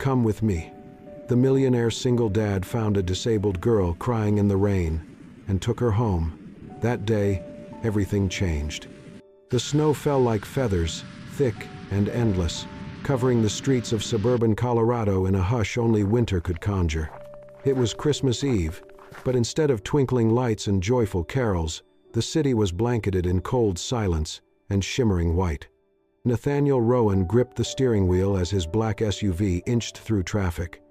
Come with me. The millionaire single dad found a disabled girl crying in the rain and took her home. That day, everything changed. The snow fell like feathers, thick and endless, covering the streets of suburban Colorado in a hush only winter could conjure. It was Christmas Eve, but instead of twinkling lights and joyful carols, the city was blanketed in cold silence and shimmering white. Nathaniel Rowan gripped the steering wheel as his black SUV inched through traffic.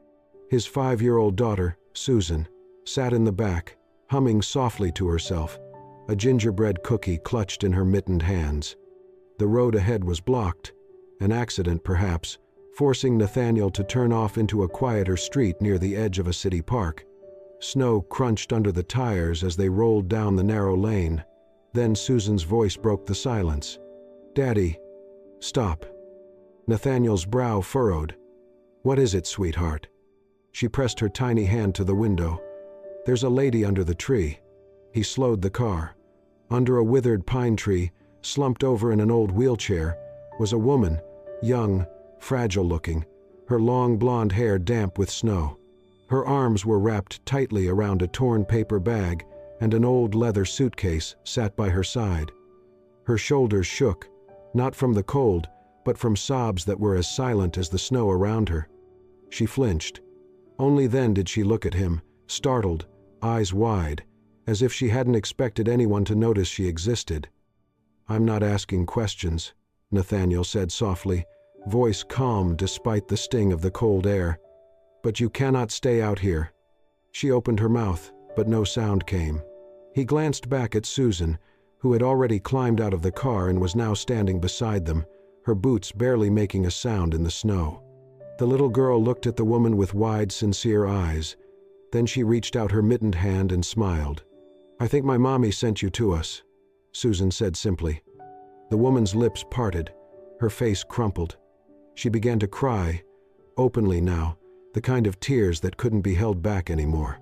His 5-year-old daughter, Susan, sat in the back, humming softly to herself, a gingerbread cookie clutched in her mittened hands. The road ahead was blocked, an accident perhaps, forcing Nathaniel to turn off into a quieter street near the edge of a city park. Snow crunched under the tires as they rolled down the narrow lane. Then Susan's voice broke the silence. "Daddy, stop." Nathaniel's brow furrowed. "What is it, sweetheart?" She pressed her tiny hand to the window. "There's a lady under the tree." He slowed the car. Under a withered pine tree, slumped over in an old wheelchair, was a woman, young, fragile-looking, her long blonde hair damp with snow. Her arms were wrapped tightly around a torn paper bag, and an old leather suitcase sat by her side. Her shoulders shook, not from the cold, but from sobs that were as silent as the snow around her. She flinched. Only then did she look at him, startled, eyes wide, as if she hadn't expected anyone to notice she existed. "I'm not asking questions," Nathaniel said softly, voice calm despite the sting of the cold air. "But you cannot stay out here." She opened her mouth, but no sound came. He glanced back at Susan, who had already climbed out of the car and was now standing beside them, her boots barely making a sound in the snow. The little girl looked at the woman with wide, sincere eyes. Then she reached out her mittened hand and smiled. "I think my mommy sent you to us," Susan said simply. The woman's lips parted, her face crumpled. She began to cry, openly now, the kind of tears that couldn't be held back anymore.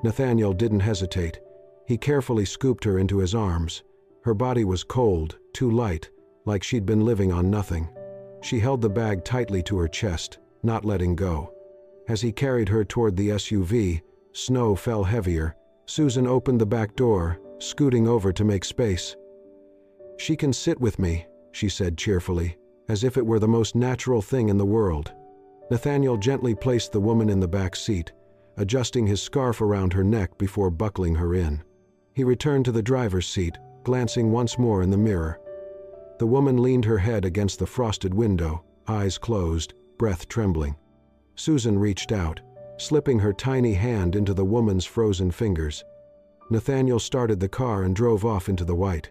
Nathaniel didn't hesitate. He carefully scooped her into his arms. Her body was cold, too light, like she'd been living on nothing. She held the bag tightly to her chest, not letting go. As he carried her toward the SUV, snow fell heavier. Susan opened the back door, scooting over to make space. "She can sit with me," she said cheerfully, as if it were the most natural thing in the world. Nathaniel gently placed the woman in the back seat, adjusting his scarf around her neck before buckling her in. He returned to the driver's seat, glancing once more in the mirror. The woman leaned her head against the frosted window, eyes closed, breath trembling. Susan reached out, slipping her tiny hand into the woman's frozen fingers. Nathaniel started the car and drove off into the white.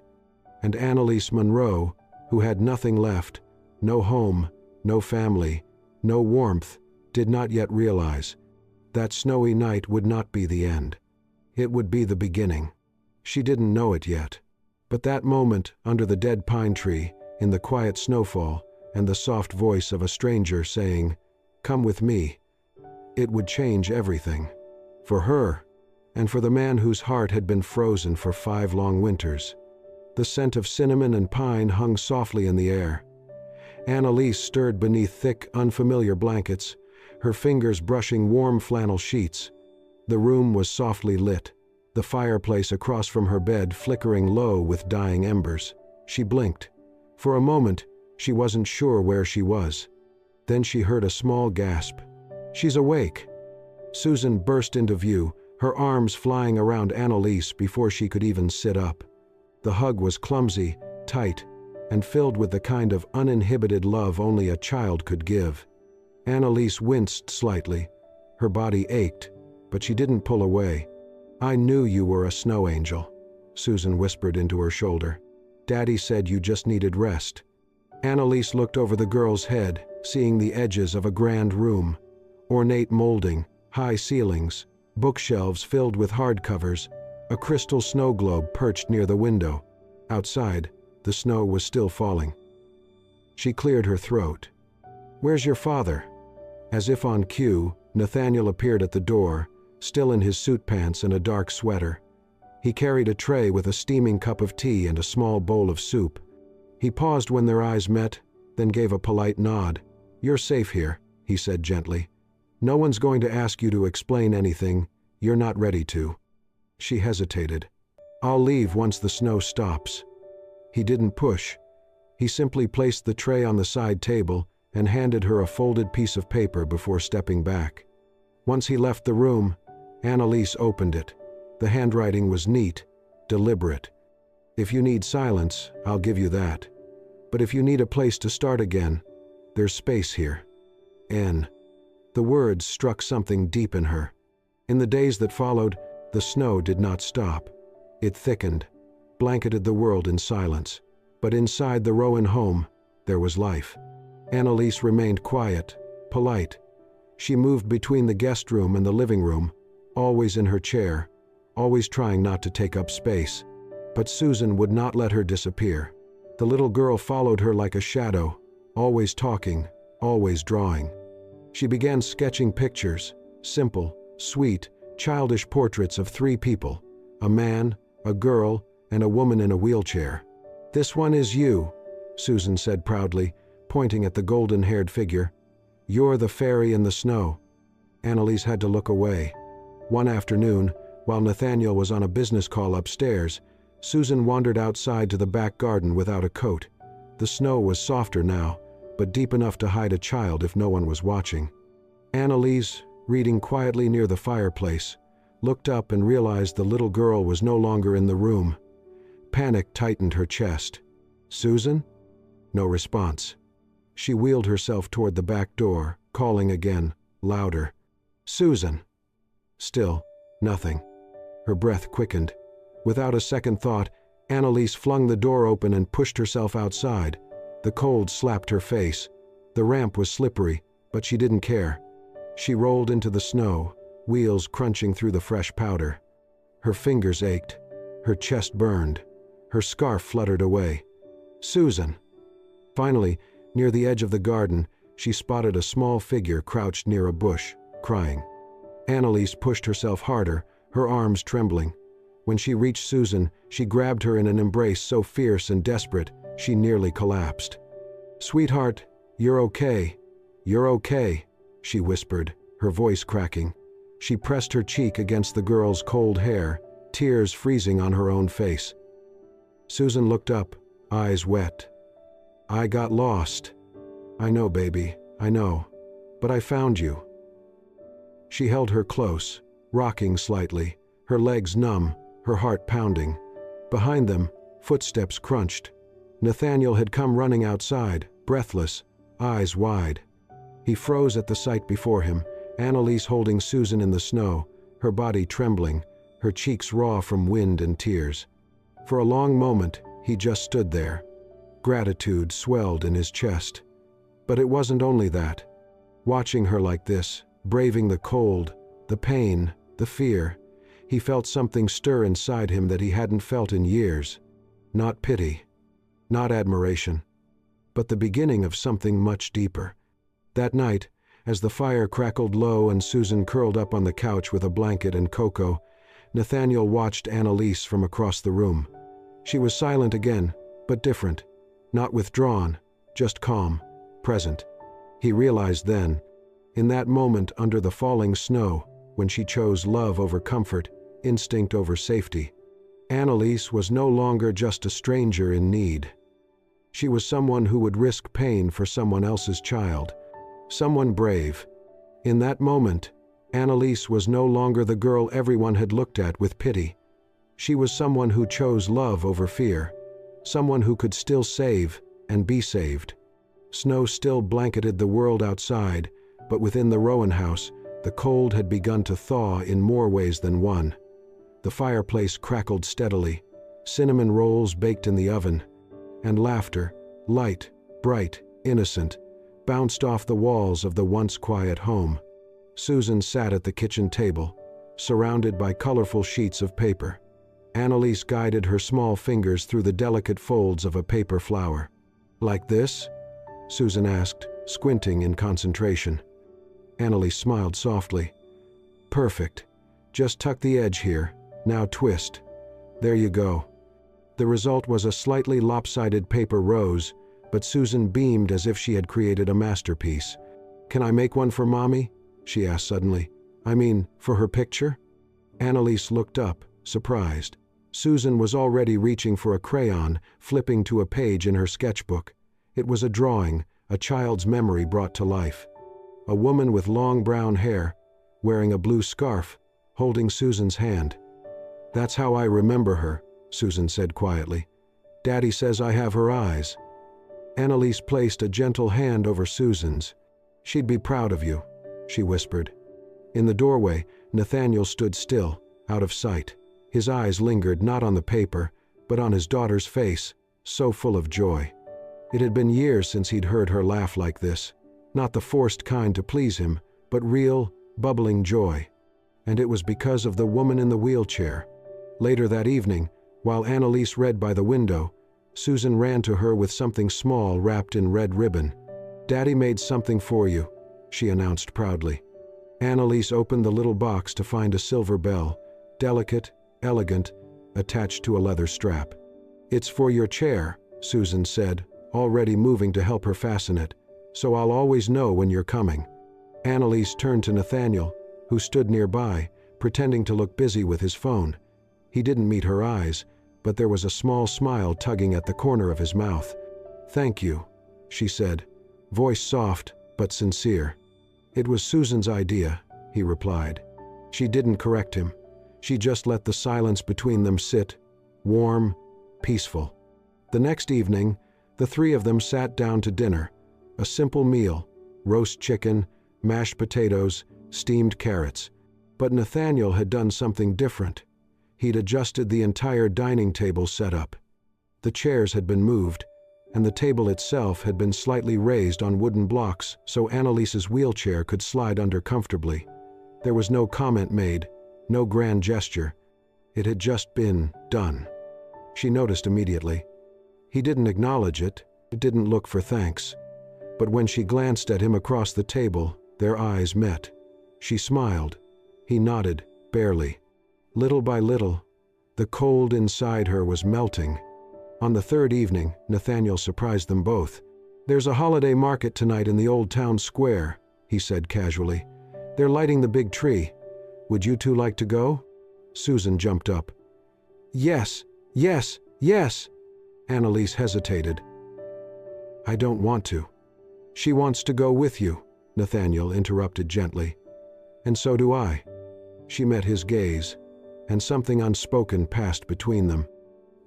And Annalise Monroe, who had nothing left, no home, no family, no warmth, did not yet realize that snowy night would not be the end. It would be the beginning. She didn't know it yet. But that moment, under the dead pine tree, in the quiet snowfall, and the soft voice of a stranger saying, "Come with me," it would change everything. For her, and for the man whose heart had been frozen for 5 long winters. The scent of cinnamon and pine hung softly in the air. Annalise stirred beneath thick, unfamiliar blankets, her fingers brushing warm flannel sheets. The room was softly lit, the fireplace across from her bed flickering low with dying embers. She blinked. For a moment, she wasn't sure where she was. Then she heard a small gasp. "She's awake!" Susan burst into view, her arms flying around Annalise before she could even sit up. The hug was clumsy, tight, and filled with the kind of uninhibited love only a child could give. Annalise winced slightly. Her body ached, but she didn't pull away. "I knew you were a snow angel," Susan whispered into her shoulder. "Daddy said you just needed rest." Annalise looked over the girl's head, seeing the edges of a grand room. Ornate molding, high ceilings, bookshelves filled with hardcovers, a crystal snow globe perched near the window. Outside, the snow was still falling. She cleared her throat. "Where's your father?" As if on cue, Nathaniel appeared at the door, still in his suit pants and a dark sweater. He carried a tray with a steaming cup of tea and a small bowl of soup. He paused when their eyes met, then gave a polite nod. "You're safe here," he said gently. "No one's going to ask you to explain anything. You're not ready to." She hesitated. "I'll leave once the snow stops." He didn't push. He simply placed the tray on the side table and handed her a folded piece of paper before stepping back. Once he left the room, Annalise opened it. The handwriting was neat, deliberate. "If you need silence, I'll give you that. But if you need a place to start again, there's space here. N." The words struck something deep in her. In the days that followed, the snow did not stop. It thickened, blanketed the world in silence. But inside the Rowan home, there was life. Annalise remained quiet, polite. She moved between the guest room and the living room, always in her chair, always trying not to take up space. But Susan would not let her disappear. The little girl followed her like a shadow, always talking, always drawing. She began sketching pictures, simple, sweet, childish portraits of 3 people, a man, a girl, and a woman in a wheelchair. "This one is you," Susan said proudly, pointing at the golden-haired figure. "You're the fairy in the snow." Annalise had to look away. One afternoon, while Nathaniel was on a business call upstairs, Susan wandered outside to the back garden without a coat. The snow was softer now, but deep enough to hide a child if no one was watching. Annalise, reading quietly near the fireplace, looked up and realized the little girl was no longer in the room. Panic tightened her chest. "Susan?" No response. She wheeled herself toward the back door, calling again, louder. "Susan!" Still, nothing. Her breath quickened. Without a second thought, Annalise flung the door open and pushed herself outside. The cold slapped her face. The ramp was slippery, but she didn't care. She rolled into the snow, wheels crunching through the fresh powder. Her fingers ached. Her chest burned. Her scarf fluttered away. "Susan!" Finally, near the edge of the garden, she spotted a small figure crouched near a bush, crying. Annalise pushed herself harder, her arms trembling. When she reached Susan, she grabbed her in an embrace so fierce and desperate, she nearly collapsed. "Sweetheart, you're okay. You're okay," she whispered, her voice cracking. She pressed her cheek against the girl's cold hair, tears freezing on her own face. Susan looked up, eyes wet. "I got lost." "I know, baby, I know. But I found you." She held her close, rocking slightly, her legs numb, her heart pounding. Behind them, footsteps crunched. Nathaniel had come running outside, breathless, eyes wide. He froze at the sight before him, Annalise holding Susan in the snow, her body trembling, her cheeks raw from wind and tears. For a long moment, he just stood there. Gratitude swelled in his chest. But it wasn't only that. Watching her like this, braving the cold, the pain, the fear, he felt something stir inside him that he hadn't felt in years. Not pity, not admiration, but the beginning of something much deeper. That night, as the fire crackled low and Susan curled up on the couch with a blanket and cocoa, Nathaniel watched Annalise from across the room. She was silent again, but different. Not withdrawn, just calm, present. He realized then, in that moment under the falling snow, when she chose love over comfort, instinct over safety, Annalise was no longer just a stranger in need. She was someone who would risk pain for someone else's child, someone brave. In that moment, Annalise was no longer the girl everyone had looked at with pity. She was someone who chose love over fear, someone who could still save and be saved. Snow still blanketed the world outside, but within the Rowan house, the cold had begun to thaw in more ways than one. The fireplace crackled steadily, cinnamon rolls baked in the oven, and laughter, light, bright, innocent, bounced off the walls of the once quiet home. Susan sat at the kitchen table, surrounded by colorful sheets of paper. Annalise guided her small fingers through the delicate folds of a paper flower. "Like this?" Susan asked, squinting in concentration. Annalise smiled softly. "Perfect. Just tuck the edge here. Now twist. There you go." The result was a slightly lopsided paper rose, but Susan beamed as if she had created a masterpiece. "Can I make one for Mommy?" she asked suddenly. "I mean, for her picture?" Annalise looked up, surprised. Susan was already reaching for a crayon, flipping to a page in her sketchbook. It was a drawing, a child's memory brought to life. A woman with long brown hair, wearing a blue scarf, holding Susan's hand. "That's how I remember her," Susan said quietly. "Daddy says I have her eyes." Annalise placed a gentle hand over Susan's. "She'd be proud of you," she whispered. In the doorway, Nathaniel stood still, out of sight. His eyes lingered not on the paper, but on his daughter's face, so full of joy. It had been years since he'd heard her laugh like this, not the forced kind to please him, but real, bubbling joy. And it was because of the woman in the wheelchair. Later that evening, while Annalise read by the window, Susan ran to her with something small wrapped in red ribbon. "Daddy made something for you," she announced proudly. Annalise opened the little box to find a silver bell, delicate, elegant, attached to a leather strap. "It's for your chair," Susan said, already moving to help her fasten it, "so I'll always know when you're coming." Annalise turned to Nathaniel, who stood nearby, pretending to look busy with his phone. He didn't meet her eyes, but there was a small smile tugging at the corner of his mouth. "Thank you," she said, voice soft but sincere. "It was Susan's idea," he replied. She didn't correct him. She just let the silence between them sit, warm, peaceful. The next evening, the three of them sat down to dinner, a simple meal, roast chicken, mashed potatoes, steamed carrots. But Nathaniel had done something different. He'd adjusted the entire dining table setup. The chairs had been moved, and the table itself had been slightly raised on wooden blocks so Annalise's wheelchair could slide under comfortably. There was no comment made, no grand gesture. It had just been done. She noticed immediately. He didn't acknowledge it, didn't look for thanks. But when she glanced at him across the table, their eyes met. She smiled. He nodded, barely. Little by little, the cold inside her was melting. On the third evening, Nathaniel surprised them both. "There's a holiday market tonight in the old town square," he said casually. "They're lighting the big tree. Would you two like to go?" Susan jumped up. "Yes, yes, yes!" Annalise hesitated. "I don't want to." "She wants to go with you," Nathaniel interrupted gently. "And so do I." She met his gaze, and something unspoken passed between them.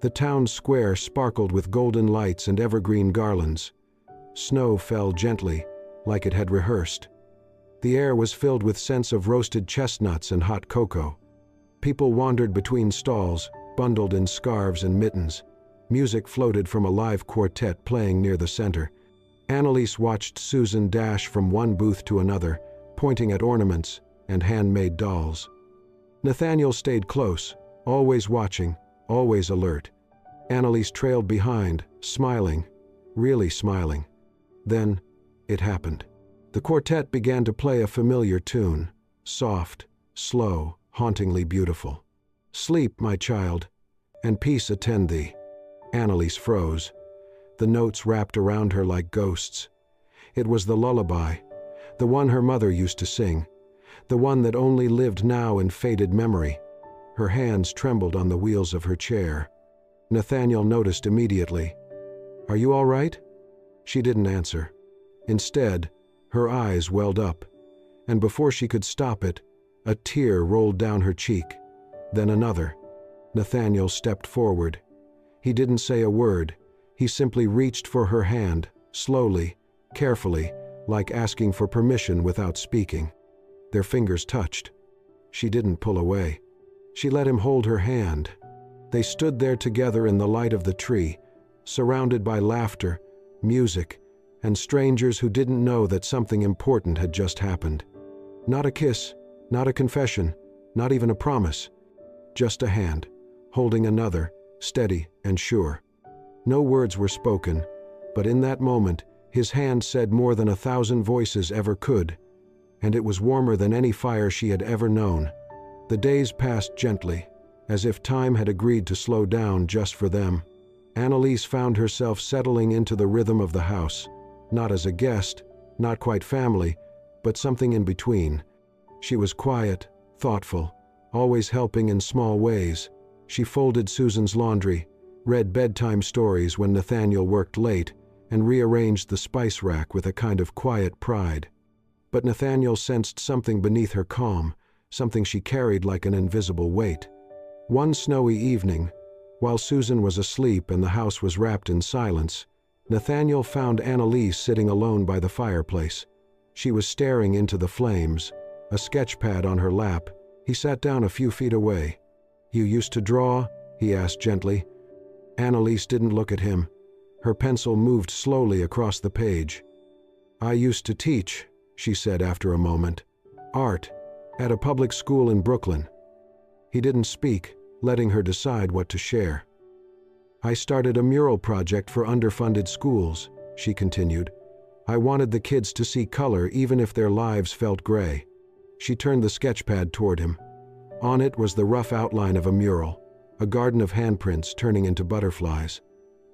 The town square sparkled with golden lights and evergreen garlands. Snow fell gently, like it had rehearsed. The air was filled with scents of roasted chestnuts and hot cocoa. People wandered between stalls, bundled in scarves and mittens. Music floated from a live quartet playing near the center. Annalise watched Susan dash from one booth to another, pointing at ornaments and handmade dolls. Nathaniel stayed close, always watching, always alert. Annalise trailed behind, smiling, really smiling. Then, it happened. The quartet began to play a familiar tune, soft, slow, hauntingly beautiful. "Sleep, my child, and peace attend thee." Annalise froze. The notes wrapped around her like ghosts. It was the lullaby, the one her mother used to sing, the one that only lived now in faded memory. Her hands trembled on the wheels of her chair. Nathaniel noticed immediately. "Are you all right?" She didn't answer. Instead, her eyes welled up, and before she could stop it, a tear rolled down her cheek. Then another. Nathaniel stepped forward. He didn't say a word. He simply reached for her hand, slowly, carefully, like asking for permission without speaking. Their fingers touched. She didn't pull away. She let him hold her hand. They stood there together in the light of the tree, surrounded by laughter, music, and strangers who didn't know that something important had just happened. Not a kiss, not a confession, not even a promise. Just a hand, holding another, steady and sure. No words were spoken, but in that moment, his hand said more than 1,000 voices ever could, and it was warmer than any fire she had ever known. The days passed gently, as if time had agreed to slow down just for them. Annalise found herself settling into the rhythm of the house, not as a guest, not quite family, but something in between. She was quiet, thoughtful, always helping in small ways. She folded Susan's laundry, read bedtime stories when Nathaniel worked late, and rearranged the spice rack with a kind of quiet pride. But Nathaniel sensed something beneath her calm, something she carried like an invisible weight. One snowy evening, while Susan was asleep and the house was wrapped in silence, Nathaniel found Annalise sitting alone by the fireplace. She was staring into the flames, a sketchpad on her lap. He sat down a few feet away. "You used to draw?" he asked gently. Annalise didn't look at him. Her pencil moved slowly across the page. "I used to teach," she said after a moment. "Art, at a public school in Brooklyn." He didn't speak, letting her decide what to share. "I started a mural project for underfunded schools," she continued. "I wanted the kids to see color even if their lives felt gray." She turned the sketchpad toward him. On it was the rough outline of a mural, a garden of handprints turning into butterflies.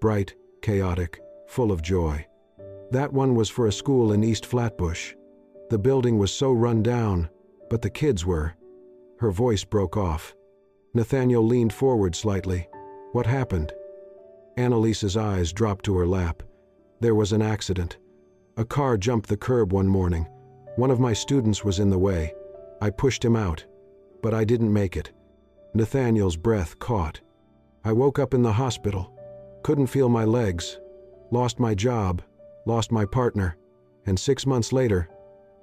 Bright, chaotic, full of joy. That one was for a school in East Flatbush. The building was so run down, but the kids were. Her voice broke off. Nathaniel leaned forward slightly. "What happened?" Annalise's eyes dropped to her lap. "There was an accident. A car jumped the curb one morning. One of my students was in the way. I pushed him out, but I didn't make it." Nathaniel's breath caught. "I woke up in the hospital. Couldn't feel my legs. Lost my job. Lost my partner. And 6 months later,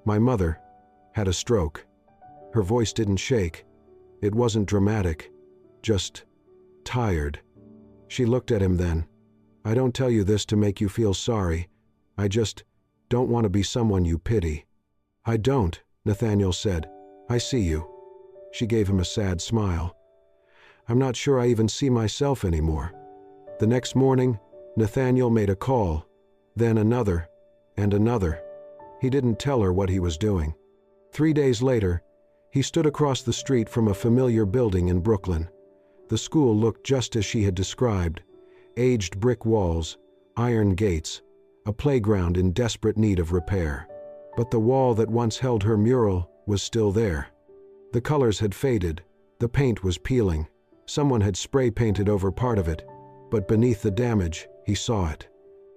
my mother had a stroke." Her voice didn't shake. It wasn't dramatic, just tired. She looked at him then. "I don't tell you this to make you feel sorry. I just don't want to be someone you pity." "I don't," Nathaniel said. "I see you." She gave him a sad smile. "I'm not sure I even see myself anymore." The next morning, Nathaniel made a call, then another, and another. He didn't tell her what he was doing. 3 days later, he stood across the street from a familiar building in Brooklyn. The school looked just as she had described: aged brick walls, iron gates, a playground in desperate need of repair. But the wall that once held her mural was still there. The colors had faded, the paint was peeling. Someone had spray painted over part of it, but beneath the damage, he saw it.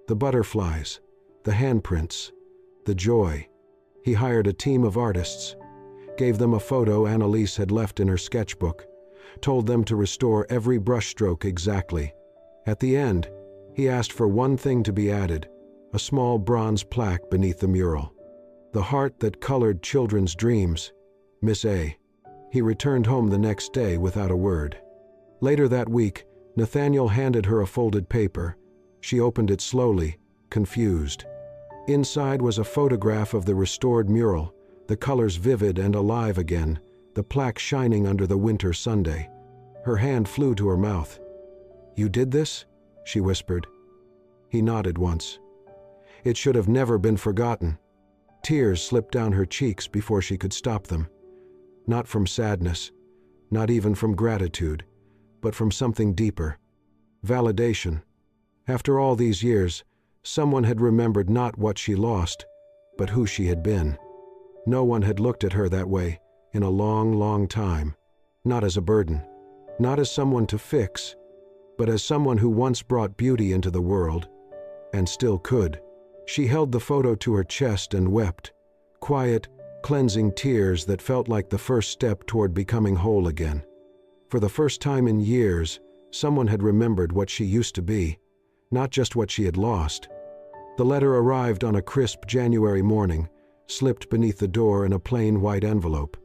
The butterflies, the handprints, the joy. He hired a team of artists, gave them a photo Annalise had left in her sketchbook, told them to restore every brushstroke exactly. At the end, he asked for one thing to be added: a small bronze plaque beneath the mural. "The heart that colored children's dreams, Miss A." He returned home the next day without a word. Later that week, Nathaniel handed her a folded paper. She opened it slowly, confused. Inside was a photograph of the restored mural, the colors vivid and alive again, the plaque shining under the winter Sunday. Her hand flew to her mouth. "You did this?" she whispered. He nodded once. It should have never been forgotten. Tears slipped down her cheeks before she could stop them. Not from sadness, not even from gratitude, but from something deeper. Validation. After all these years, someone had remembered not what she lost, but who she had been. No one had looked at her that way in a long, long time. Not as a burden, not as someone to fix, but as someone who once brought beauty into the world, and still could. She held the photo to her chest and wept, quiet, cleansing tears that felt like the first step toward becoming whole again. For the first time in years, someone had remembered what she used to be, not just what she had lost. The letter arrived on a crisp January morning, slipped beneath the door in a plain white envelope.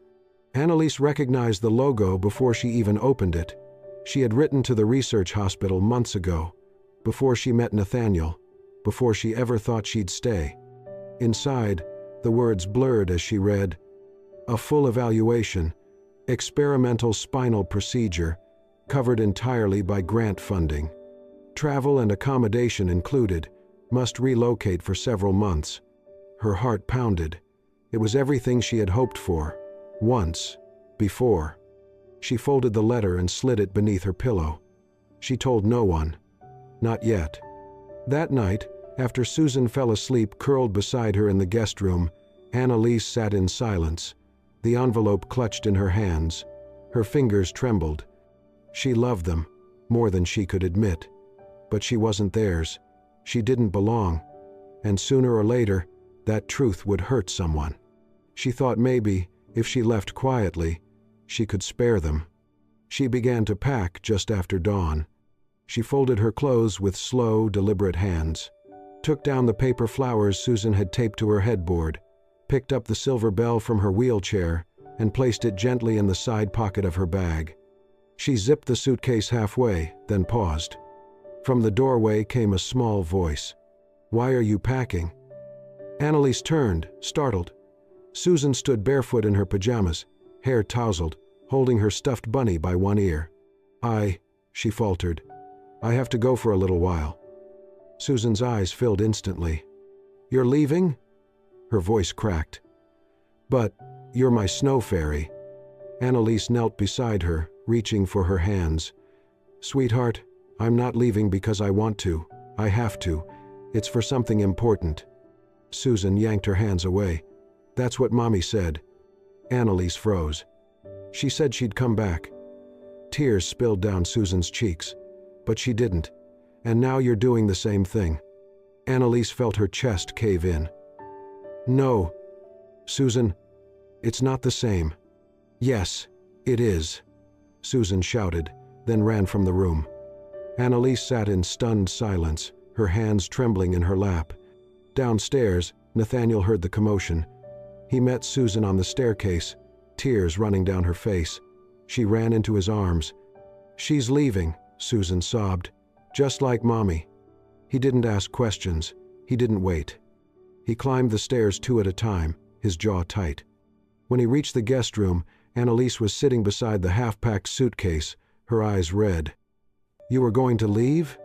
Annalise recognized the logo before she even opened it. She had written to the research hospital months ago, before she met Nathaniel, before she ever thought she'd stay. Inside, the words blurred as she read, "A full evaluation, experimental spinal procedure, covered entirely by grant funding. Travel and accommodation included, must relocate for several months." Her heart pounded. It was everything she had hoped for, once, before. She folded the letter and slid it beneath her pillow. She told no one. Not yet. That night, after Susan fell asleep curled beside her in the guest room, Annalise sat in silence, the envelope clutched in her hands. Her fingers trembled. She loved them, more than she could admit. But she wasn't theirs. She didn't belong. And sooner or later, that truth would hurt someone. She thought maybe, if she left quietly, she could spare them. She began to pack just after dawn. She folded her clothes with slow, deliberate hands, took down the paper flowers Susan had taped to her headboard, picked up the silver bell from her wheelchair, and placed it gently in the side pocket of her bag. She zipped the suitcase halfway, then paused. From the doorway came a small voice. "Why are you packing?" Annalise turned, startled. Susan stood barefoot in her pajamas, hair tousled, holding her stuffed bunny by one ear. She faltered. "I have to go for a little while." Susan's eyes filled instantly. "You're leaving?" Her voice cracked. "But you're my snow fairy." Annalise knelt beside her, reaching for her hands. "Sweetheart, I'm not leaving because I want to. I have to. It's for something important." Susan yanked her hands away. "That's what Mommy said." Annalise froze. "She said she'd come back." Tears spilled down Susan's cheeks. "But she didn't. And now you're doing the same thing." Annalise felt her chest cave in. "No, Susan, it's not the same." "Yes, it is," Susan shouted, then ran from the room. Annalise sat in stunned silence, her hands trembling in her lap. Downstairs, Nathaniel heard the commotion. He met Susan on the staircase, tears running down her face. She ran into his arms. "She's leaving," Susan sobbed, "just like Mommy." He didn't ask questions. He didn't wait. He climbed the stairs 2 at a time, his jaw tight. When he reached the guest room, Annalise was sitting beside the half-packed suitcase, her eyes red. "You were going to leave?"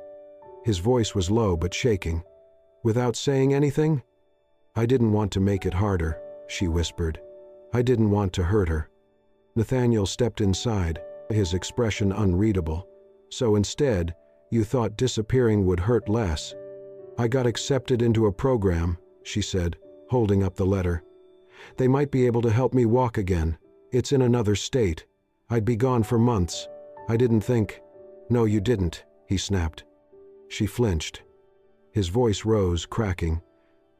His voice was low but shaking. "Without saying anything?" "I didn't want to make it harder," she whispered. "I didn't want to hurt her." Nathaniel stepped inside, his expression unreadable. "So instead, you thought disappearing would hurt less." "I got accepted into a program," she said, holding up the letter. "They might be able to help me walk again. It's in another state. I'd be gone for months. I didn't think—" "No, you didn't," he snapped. She flinched. His voice rose, cracking.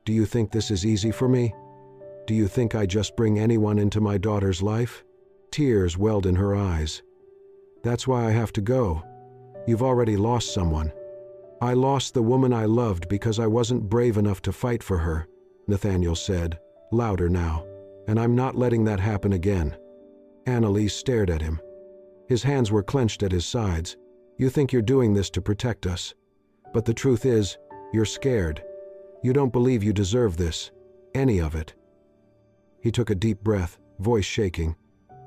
"Do you think this is easy for me? Do you think I just bring anyone into my daughter's life?" Tears welled in her eyes. "That's why I have to go. You've already lost someone." "I lost the woman I loved because I wasn't brave enough to fight for her," Nathaniel said, louder now. "And I'm not letting that happen again." Annalise stared at him. His hands were clenched at his sides. "You think you're doing this to protect us. But the truth is, you're scared. You don't believe you deserve this. Any of it." He took a deep breath, voice shaking.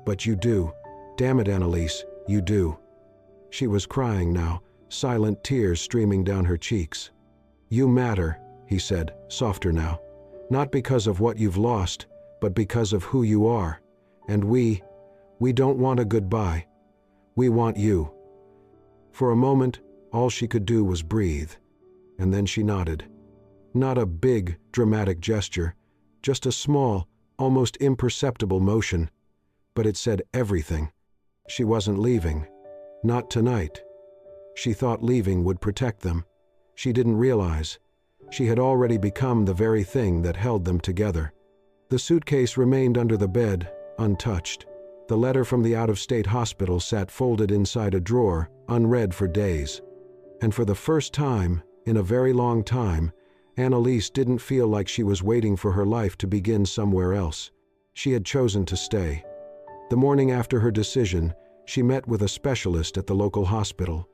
"But you do. Damn it, Annalise, you do." She was crying now, silent tears streaming down her cheeks. "You matter," he said, softer now. "Not because of what you've lost, but because of who you are. And we don't want a goodbye. We want you." For a moment, all she could do was breathe. And then she nodded. Not a big, dramatic gesture, just a small, almost imperceptible motion. But it said everything. She wasn't leaving. Not tonight. She thought leaving would protect them. She didn't realize. She had already become the very thing that held them together. The suitcase remained under the bed, untouched. The letter from the out-of-state hospital sat folded inside a drawer, unread for days. And for the first time, in a very long time, Annalise didn't feel like she was waiting for her life to begin somewhere else. She had chosen to stay. The morning after her decision, she met with a specialist at the local hospital.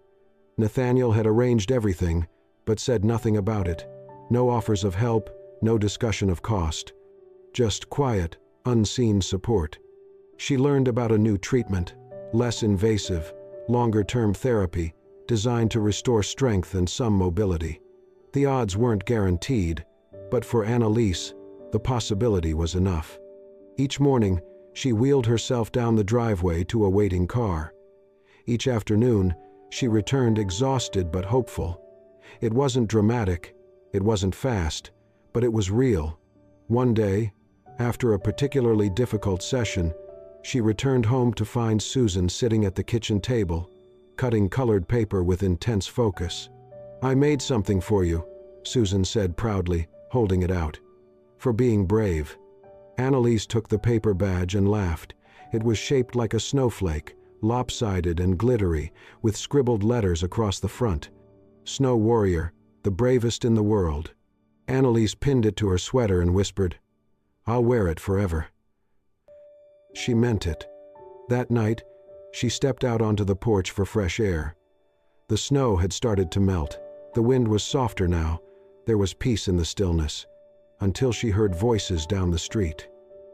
Nathaniel had arranged everything, but said nothing about it. No offers of help, no discussion of cost. Just quiet, unseen support. She learned about a new treatment, less invasive, longer-term therapy, designed to restore strength and some mobility. The odds weren't guaranteed, but for Annalise, the possibility was enough. Each morning, she wheeled herself down the driveway to a waiting car. Each afternoon, she returned exhausted but hopeful. It wasn't dramatic, it wasn't fast, but it was real. One day, After a particularly difficult session, she returned home to find Susan sitting at the kitchen table, cutting colored paper with intense focus. "I made something for you," Susan said proudly, holding it out. "For being brave." Annalise took the paper badge and laughed. It was shaped like a snowflake, lopsided and glittery, with scribbled letters across the front. "Snow Warrior, the bravest in the world." Annalise pinned it to her sweater and whispered, "I'll wear it forever." She meant it. That night, she stepped out onto the porch for fresh air. The snow had started to melt. The wind was softer now. There was peace in the stillness, until she heard voices down the street.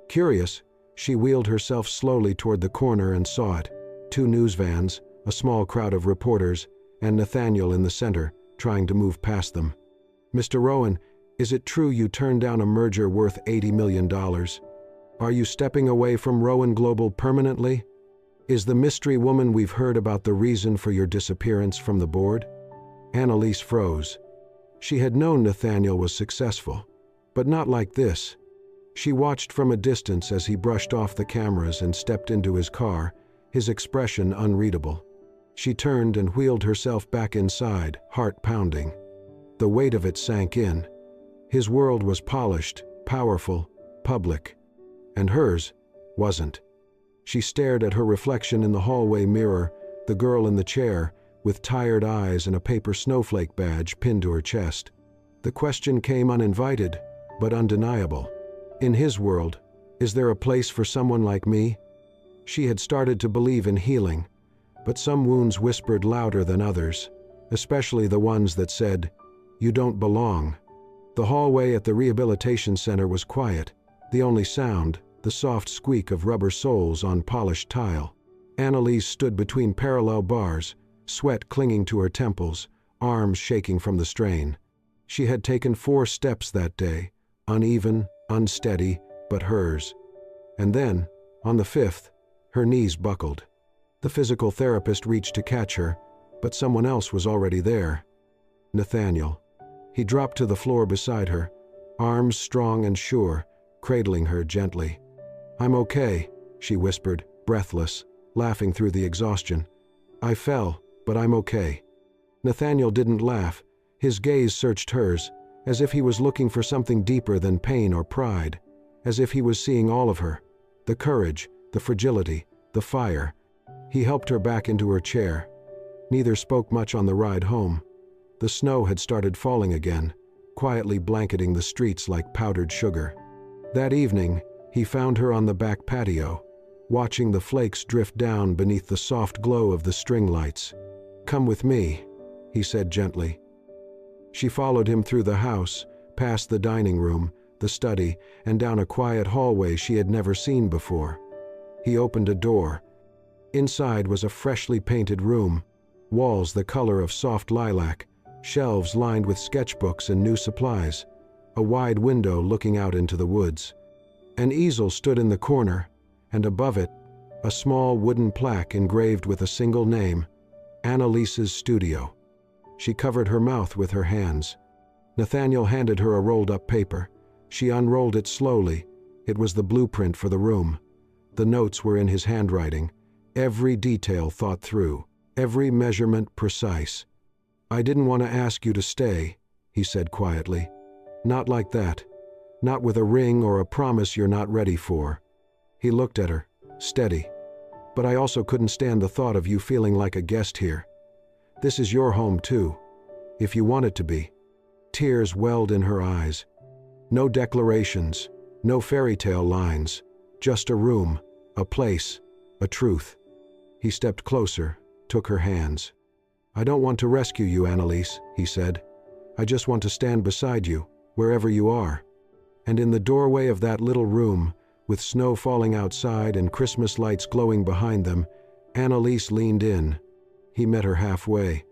Curious, she wheeled herself slowly toward the corner and saw it. 2 news vans, a small crowd of reporters, and Nathaniel in the center, trying to move past them. "Mr. Rowan, is it true you turned down a merger worth $80 million? Are you stepping away from Rowan Global permanently? Is the mystery woman we've heard about the reason for your disappearance from the board?" Annalise froze. She had known Nathaniel was successful, but not like this. She watched from a distance as he brushed off the cameras and stepped into his car, his expression unreadable. She turned and wheeled herself back inside, heart pounding. The weight of it sank in. His world was polished, powerful, public, and hers wasn't. She stared at her reflection in the hallway mirror, the girl in the chair, with tired eyes and a paper snowflake badge pinned to her chest. The question came uninvited, but undeniable. In his world, is there a place for someone like me? She had started to believe in healing, but some wounds whispered louder than others, especially the ones that said, "You don't belong." The hallway at the rehabilitation center was quiet, the only sound, the soft squeak of rubber soles on polished tile. Annalise stood between parallel bars, sweat clinging to her temples, arms shaking from the strain. She had taken 4 steps that day, uneven, unsteady, but hers. And then, on the 5th, her knees buckled. The physical therapist reached to catch her, but someone else was already there. Nathaniel. He dropped to the floor beside her, arms strong and sure, cradling her gently. "I'm okay," she whispered, breathless, laughing through the exhaustion. "I fell, but I'm okay." Nathaniel didn't laugh. His gaze searched hers, as if he was looking for something deeper than pain or pride, as if he was seeing all of her, the courage, the fragility, the fire. He helped her back into her chair. Neither spoke much on the ride home. The snow had started falling again, quietly blanketing the streets like powdered sugar. That evening, he found her on the back patio, watching the flakes drift down beneath the soft glow of the string lights. "Come with me," he said gently. She followed him through the house, past the dining room, the study, and down a quiet hallway she had never seen before. He opened a door. Inside was a freshly painted room, walls the color of soft lilac, shelves lined with sketchbooks and new supplies, a wide window looking out into the woods. An easel stood in the corner, and above it, a small wooden plaque engraved with a single name, Annalise's Studio. She covered her mouth with her hands. Nathaniel handed her a rolled-up paper. She unrolled it slowly. It was the blueprint for the room. The notes were in his handwriting, every detail thought through, every measurement precise. "I didn't want to ask you to stay," he said quietly. "Not like that. Not with a ring or a promise you're not ready for." He looked at her, steady. "But I also couldn't stand the thought of you feeling like a guest here. This is your home too, if you want it to be." Tears welled in her eyes. No declarations, no fairy tale lines, just a room, a place, a truth. He stepped closer, took her hands. "I don't want to rescue you, Annalise," he said. "I just want to stand beside you, wherever you are." And in the doorway of that little room, with snow falling outside and Christmas lights glowing behind them, Annalise leaned in. He met her halfway.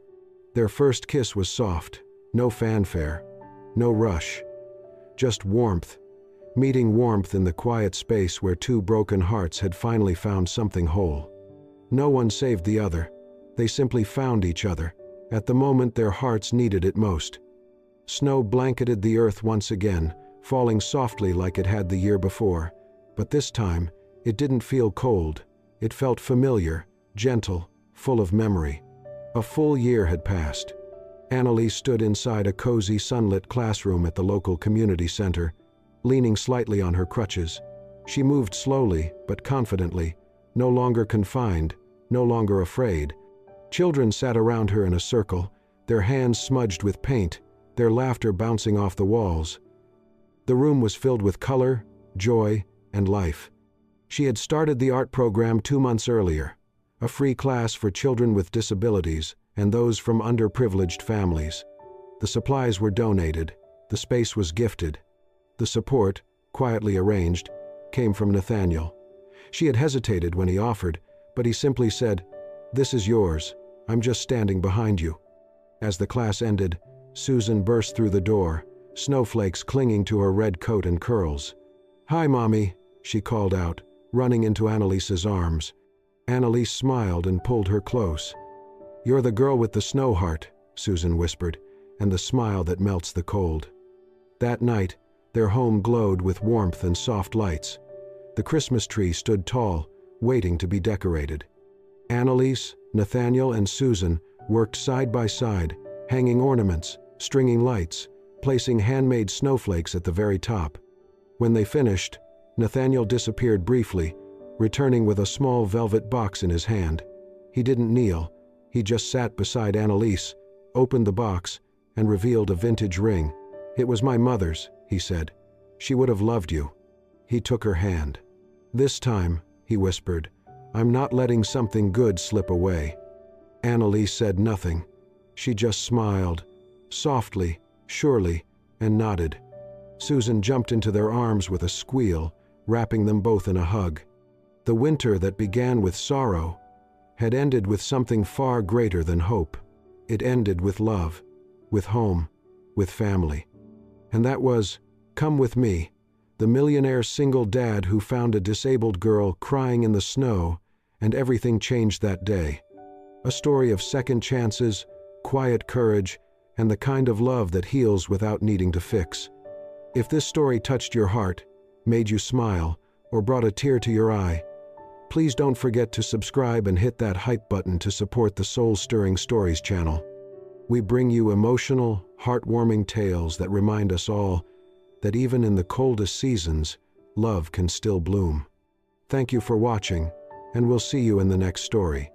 Their first kiss was soft, no fanfare, no rush. Just warmth, meeting warmth in the quiet space where 2 broken hearts had finally found something whole. No one saved the other. They simply found each other, at the moment their hearts needed it most. Snow blanketed the earth once again, falling softly like it had the year before. But this time, it didn't feel cold. It felt familiar, gentle, full of memory. A full year had passed. Annalise stood inside a cozy, sunlit classroom at the local community center, leaning slightly on her crutches. She moved slowly, but confidently, no longer confined, no longer afraid. Children sat around her in a circle, their hands smudged with paint, their laughter bouncing off the walls. The room was filled with color, joy, and life. She had started the art program 2 months earlier, a free class for children with disabilities and those from underprivileged families. The supplies were donated, the space was gifted. The support, quietly arranged, came from Nathaniel. She had hesitated when he offered, but he simply said, "This is yours. I'm just standing behind you." As the class ended, Susan burst through the door, snowflakes clinging to her red coat and curls. "Hi, Mommy," she called out, running into Annalise's arms. Annalise smiled and pulled her close. "You're the girl with the snow heart," Susan whispered, and the smile that melts the cold. That night, their home glowed with warmth and soft lights. The Christmas tree stood tall, waiting to be decorated. Annalise, Nathaniel, and Susan worked side by side, hanging ornaments, stringing lights, placing handmade snowflakes at the very top. When they finished, Nathaniel disappeared briefly, returning with a small velvet box in his hand. He didn't kneel, he just sat beside Annalise, opened the box, and revealed a vintage ring. "It was my mother's," he said. "She would have loved you." He took her hand. "This time," he whispered, "I'm not letting something good slip away." Annalise said nothing. She just smiled, softly, surely, and nodded. Susan jumped into their arms with a squeal, wrapping them both in a hug. The winter that began with sorrow had ended with something far greater than hope. It ended with love, with home, with family. And that was Come With Me, the millionaire single dad who found a disabled girl crying in the snow, and everything changed that day. A story of second chances, quiet courage, and the kind of love that heals without needing to fix. If this story touched your heart, made you smile, or brought a tear to your eye, please don't forget to subscribe and hit that hype button to support the Soul Stirring Stories channel. We bring you emotional, heartwarming tales that remind us all that even in the coldest seasons, love can still bloom. Thank you for watching, and we'll see you in the next story.